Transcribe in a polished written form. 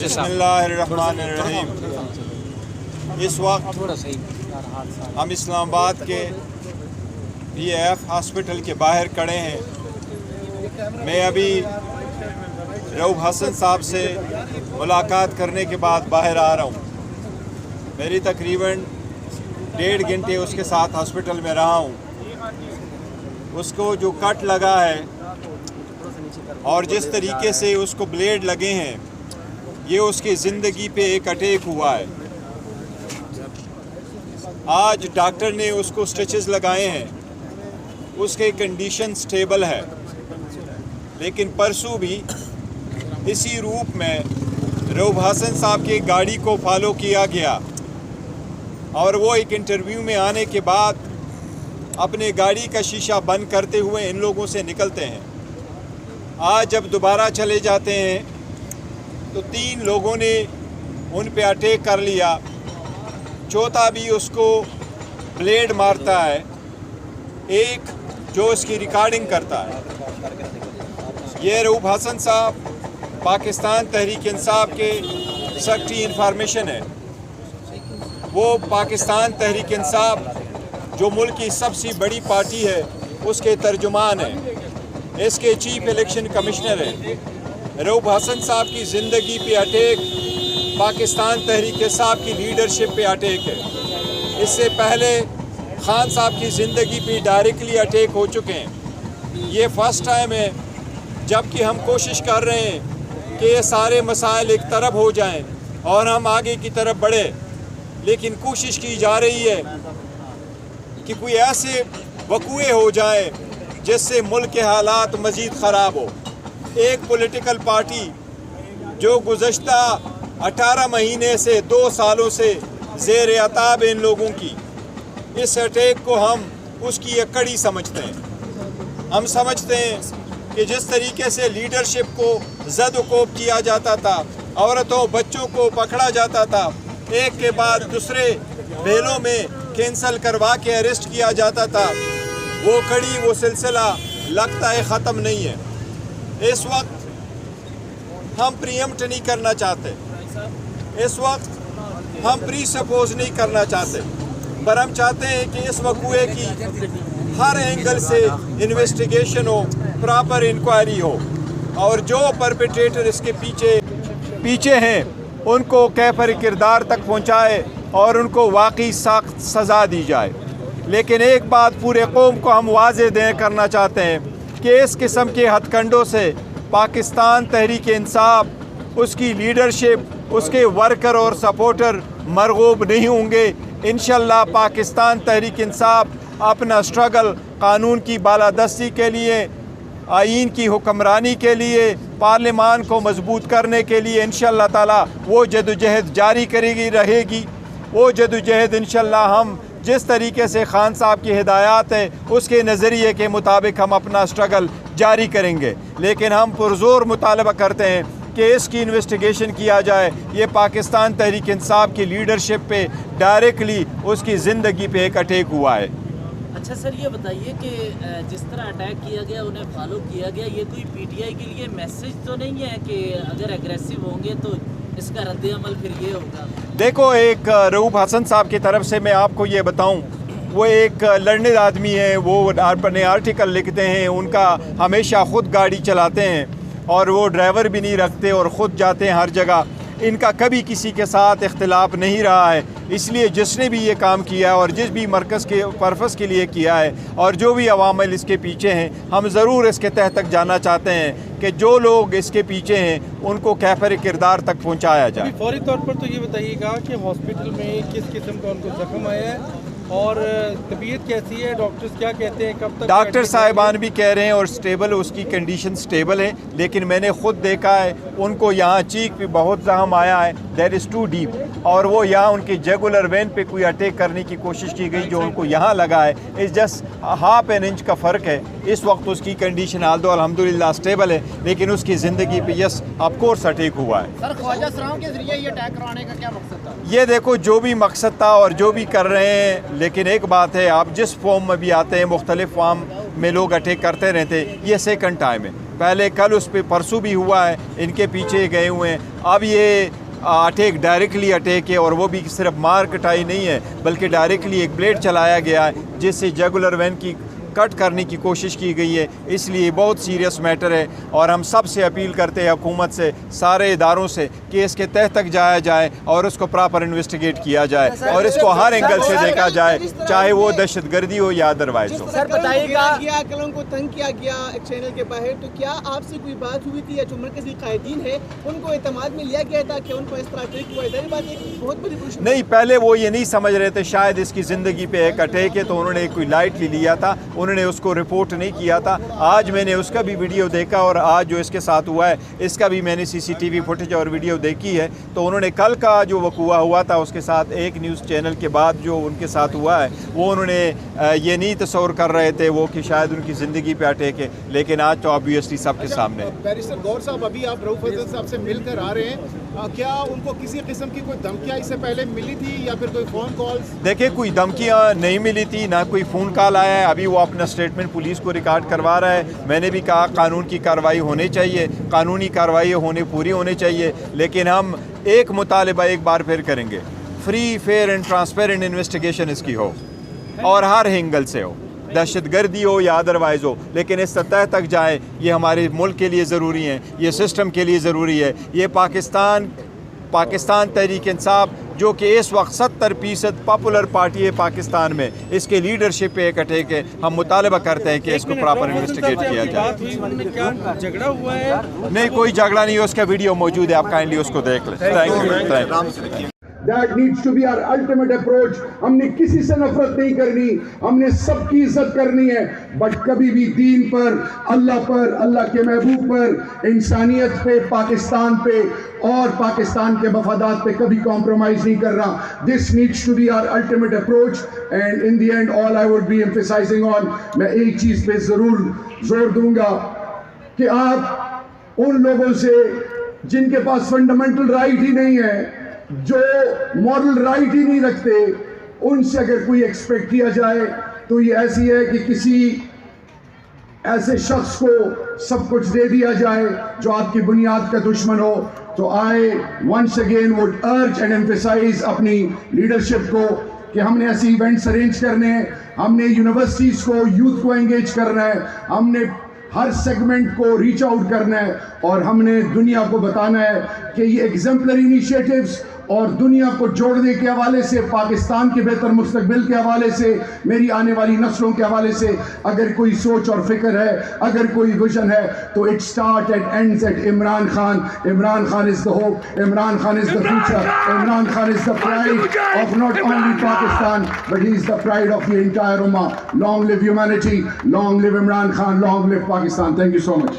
बिस्मिल्लाहिर्रहमानिर्रहीम। इस वक्त हम इस्लामाबाद के PAF हॉस्पिटल के बाहर खड़े हैं। मैं अभी रऊफ हसन साहब से मुलाकात करने के बाद बाहर आ रहा हूँ। मेरी तकरीबन 1.5 घंटे उसके साथ हॉस्पिटल में रहा हूँ। उसको जो कट लगा है और जिस तरीके से उसको ब्लेड लगे हैं, ये उसकी ज़िंदगी पे एक अटैक हुआ है। आज डॉक्टर ने उसको स्टिचेस लगाए हैं, उसके कंडीशन स्टेबल है, लेकिन परसों भी इसी रूप में रऊफ हसन साहब की गाड़ी को फॉलो किया गया और वो एक इंटरव्यू में आने के बाद अपने गाड़ी का शीशा बंद करते हुए इन लोगों से निकलते हैं। आज जब दोबारा चले जाते हैं तो 3 लोगों ने उन पे अटैक कर लिया, चौथा भी उसको ब्लेड मारता है, एक जो उसकी रिकॉर्डिंग करता है। ये रऊफ हसन साहब पाकिस्तान तहरीक इंसाफ के सेक्रेटरी इंफॉर्मेशन है। वो पाकिस्तान तहरीक इंसाफ जो मुल्क की सबसे बड़ी पार्टी है उसके तर्जुमान है, इसके चीफ इलेक्शन कमिश्नर है। रऊफ हसन साहब की ज़िंदगी पे अटैक पाकिस्तान तहरीक इंसाफ की लीडरशिप पे अटैक है। इससे पहले खान साहब की ज़िंदगी पे डायरेक्टली अटैक हो चुके हैं। ये फर्स्ट टाइम है जबकि हम कोशिश कर रहे हैं कि ये सारे मसाइल एक तरफ हो जाएं और हम आगे की तरफ बढ़े, लेकिन कोशिश की जा रही है कि कोई ऐसे वक़ूए हो जाए जिससे मुल्क के हालात मज़ीद ख़राब हो। एक पॉलिटिकल पार्टी जो गुज़श्ता 18 महीने से 2 सालों से ज़ेर अताब इन लोगों की, इस अटैक को हम उसकी एक कड़ी समझते हैं। हम समझते हैं कि जिस तरीके से लीडरशिप को ज़द-ओ-कोब किया जाता था, औरतों बच्चों को पकड़ा जाता था, एक के बाद दूसरे बेलों में कैंसल करवा के अरेस्ट किया जाता था, वो कड़ी वो सिलसिला लगता है ख़त्म नहीं है। इस वक्त हम प्रीएम्प्ट नहीं करना चाहते, इस वक्त हम प्री सपोज नहीं करना चाहते, पर हम चाहते हैं कि इस वक़ूए की हर एंगल से इन्वेस्टिगेशन हो, प्रॉपर इंक्वायरी हो और जो परपेट्रेटर इसके पीछे हैं उनको कैफर किरदार तक पहुँचाए और उनको वाकई सख्त सज़ा दी जाए। लेकिन एक बात पूरे कौम को हम वाज़ेह करना चाहते हैं कि इस किस्म के हथकंडों से पाकिस्तान तहरीक इंसाफ, उसकी लीडरशिप, उसके वर्कर और सपोर्टर मरगूब नहीं होंगे। इंशाअल्लाह पाकिस्तान तहरीक इंसाफ अपना स्ट्रगल कानून की बालादस्ती के लिए, आईन की हुक्मरानी के लिए, पार्लिमान को मजबूत करने के लिए इंशाअल्लाह ताला वो जदोजहद जारी करेगी रहेगी। वो जदोजहद इंशाअल्लाह हम जिस तरीके से खान साहब की हिदायत है उसके नज़रिए के मुताबिक हम अपना स्ट्रगल जारी करेंगे। लेकिन हम पुरज़ोर मुतालबा करते हैं कि इसकी इन्वेस्टिगेशन किया जाए। ये पाकिस्तान तहरीक इंसाफ की लीडरशिप पे डायरेक्टली उसकी ज़िंदगी पे एक अटैक हुआ है। अच्छा सर, ये बताइए कि जिस तरह अटैक किया गया, उन्हें फॉलो किया गया, ये कोई PTI के लिए मैसेज तो नहीं है कि अगर एग्रेसिव होंगे तो इसका रद्द-ए-अमल फिर ये होगा? देखो, एक रऊफ हसन साहब की तरफ से मैं आपको ये बताऊं, वो एक लर्नेड आदमी है, वो अपने आर्टिकल लिखते हैं, उनका हमेशा ख़ुद गाड़ी चलाते हैं और वो ड्राइवर भी नहीं रखते और ख़ुद जाते हैं हर जगह। इनका कभी किसी के साथ इख्तिलाफ़ नहीं रहा है, इसलिए जिसने भी ये काम किया और जिस भी मरकज़ के पर्पज़ के लिए किया है और जो भी अवामिल इसके पीछे हैं, हम ज़रूर इसके तह तक जाना चाहते हैं कि जो लोग इसके पीछे हैं उनको कैफर किरदार तक पहुँचाया जाए। फौरी तौर पर तो ये बताइएगा कि हॉस्पिटल में किस किस्म का उनको ज़ख्म आया है और तबीयत कैसी है, डॉक्टर्स क्या कहते हैं, कब तक? डॉक्टर साहिबान भी कह रहे हैं और स्टेबल, उसकी कंडीशन स्टेबल है, लेकिन मैंने ख़ुद देखा है उनको यहाँ चीख पे बहुत ज़ख्म आया है, दैट इज़ टू डीप, और वो यहाँ उनकी रेगुलर वेन पे कोई अटैक करने की कोशिश की गई, जो उनको यहाँ लगा है इस जस्ट हाफ एन इंच का फ़र्क है। इस वक्त उसकी कंडीशन अल्हम्दुलिल्लाह स्टेबल है, लेकिन उसकी ज़िंदगी पे यस ऑफ कोर्स अटैक हुआ है। सर, ख्वाजा सराओं के जरिए ये अटैक कराने का क्या मकसद था? ये देखो, जो भी मकसद था और जो भी कर रहे हैं, लेकिन एक बात है, आप जिस फॉर्म में भी आते हैं, मुख्तलिफ फॉर्म में लोग अटैक करते रहते हैं, ये सेकंड टाइम है। پہلے کل اس پہ پرسوں بھی ہوا ہے, ان کے پیچھے گئے ہوئے ہیں. اب یہ اٹیک ڈائریکٹلی اٹیک ہے, اور وہ بھی صرف مار کٹائی نہیں ہے بلکہ ڈائریکٹلی ایک بلیڈ چلایا گیا ہے جس سے جگولر وین کی کٹ کرنے کی کوشش کی گئی ہے. اس لیے بہت سیریس میٹر ہے, اور ہم سب سے اپیل کرتے ہیں حکومت سے, سارے اداروں سے, کہ اس کے تہ تک جایا جائے اور اس کو پراپر انویسٹیگیٹ کیا جائے اور اس کو ہر اینگل سے دیکھا جائے, چاہے وہ دہشت گردی ہو یا ادروائز ہو. سر بتائیے گا کلوں کو تنگ کیا گیا ایک چینل کے باہر, تو کیا آپ سے کوئی بات ہوئی تھی, یا جو مرکزی قائدین ہے ان کو اعتماد میں لیا گیا تھا کہ ان کو اس طرح اٹیک ہوا ہے؟ بات ایک بہت بڑی پوچھ نہیں, پہلے وہ یہ نہیں سمجھ رہے تھے شاید اس کی زندگی پہ ایک اٹیک ہے, تو انہوں نے کوئی لائٹلی لیا تھا, انہوں نے اس کو رپورٹ نہیں کیا تھا. آج میں نے اس کا بھی ویڈیو دیکھا, اور آج جو اس کے ساتھ ہوا ہے اس کا بھی میں نے CCTV فوٹیج اور ویڈیو دیکھی ہے. تو انہوں نے کل کا جو وقوع ہوا تھا اس کے ساتھ ایک نیوز چینل کے بعد جو ان کے ساتھ ہوا ہے, وہ انہوں نے یہ نہیں تصور کر رہے تھے وہ کہ شاید ان کی زندگی پہ اٹیک ہے, لیکن آج تو آبویسلی سب کے سامنے ہے. بیرسٹر گور صاحب, ابھی آپ رؤف فضل صاحب سے مل کر آ رہے ہیں, کیا ان کو کسی قسم کی کوئی دھمکیاں اس سے پہلے ملی تھی یا پھر کوئی فون کالز؟ دیکھیں, کوئی دھمکیاں نہیں ملی تھی, نہ کوئی فون کال آیا ہے. ابھی وہ اپنا اسٹیٹمنٹ پولیس کو ریکارڈ کروا رہا ہے. میں نے بھی کہا قانون کی کارروائی ہونی چاہیے, قانونی کارروائی پوری ہونی چاہیے, لیکن ہم ایک مطالبہ ایک بار پھر کریں گے, free fair and transparent investigation اس کی ہو, اور ہر اینگل سے ہو, دہشت گردی ہو یا ادروائز ہو, لیکن اس سطح تک جائے. یہ ہمارے ملک کے لیے ضروری ہے, یہ سسٹم کے لیے ضروری ہے. یہ پاکستان تحریک انصاف جو کہ اس وقت 70% پاپولر پارٹی ہے پاکستان میں, اس کے لیڈرشپ پہ ایک اٹیک ہے. ہم مطالبہ کرتے ہیں کہ اس کو پراپر انویسٹیگیٹ کیا جائے. جھگڑا ہوا ہے؟ نہیں, کوئی جھگڑا نہیں, اس کا ویڈیو موجود ہے, آپ کائنڈلی اس کو دیکھ لیں. Thank you. That needs to be our ultimate approach. ہم نے کسی سے نفرت نہیں کرنی, ہم نے سب کی عزت کرنی ہے, بٹ کبھی بھی دین پر, اللہ کے محبوب پر, انسانیت پہ, پاکستان پہ اور پاکستان کے مفادات پہ کبھی کمپرومائز نہیں کر رہا. This needs to be our ultimate approach, and in the end all I would be emphasizing on, میں ایک چیز پہ ضرور زور دوں گا کہ آپ ان لوگوں سے جن کے پاس فنڈامنٹل رائٹ ہی نہیں ہے, جو مورل رائٹ ہی نہیں رکھتے, ان سے اگر کوئی ایکسپیکٹ کیا جائے تو یہ ایسی ہے کہ کسی ایسے شخص کو سب کچھ دے دیا جائے جو آپ کی بنیاد کا دشمن ہو. تو I once again would urge and emphasize اپنی لیڈرشپ کو کہ ہم نے ایسی ایونٹس ارینج کرنے ہیں, ہم نے یونیورسٹیز کو, یوتھ کو انگیج کرنا ہے, ہم نے ہر سیگمنٹ کو ریچ آؤٹ کرنا ہے, اور ہم نے دنیا کو بتانا ہے کہ یہ ایگزمپلری انیشیٹیوز اور دنیا کو جوڑنے کے حوالے سے, پاکستان کے بہتر مستقبل کے حوالے سے, میری آنے والی نسلوں کے حوالے سے اگر کوئی سوچ اور فکر ہے, اگر کوئی ویژن ہے, تو it start and ends at Imran Khan. Imran Khan is the hope, Imran Khan is the future, Imran Khan is the pride of not only Pakistan but he is the pride of the entire امہ. Long live humanity, long live Imran Khan, long live Pakistan. Thank you so much.